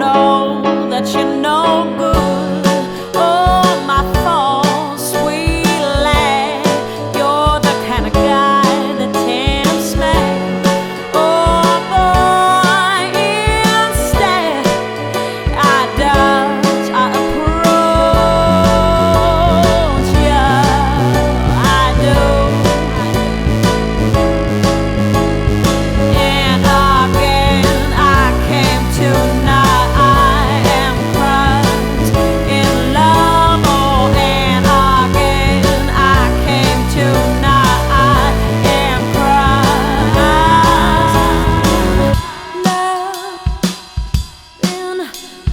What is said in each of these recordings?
know that you're no good. Oh, my false sweet lad, you're the kind of guy that tempts me. Oh boy, instead I approach you. I do. And again I came to know I am crushed in love. Oh, and again I came to know I am crushed. Love in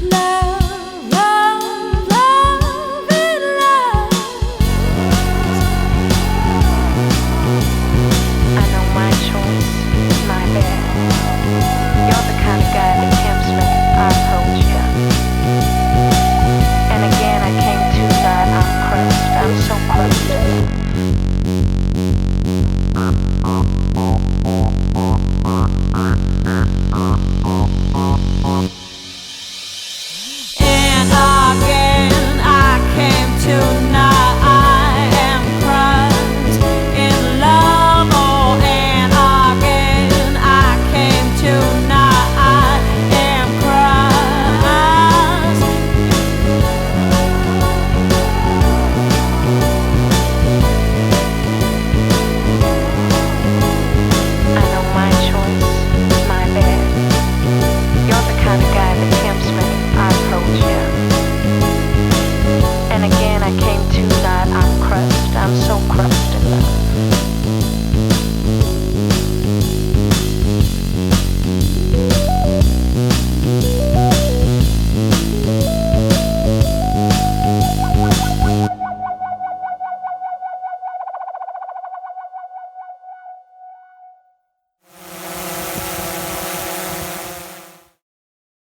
love, love in love. I know my choice is my bad. You're the kind of guy that tempts me. I approach you. And again I came to that I'm crushed. I'm so crushed. And again I came to know I am crushed in love. Oh, and again I came to know I am crushed. I know my choice is my bad. You're the kind of guy that tempts me. I approach you. And again I came to that I'm crushed. I'm so crushed in love.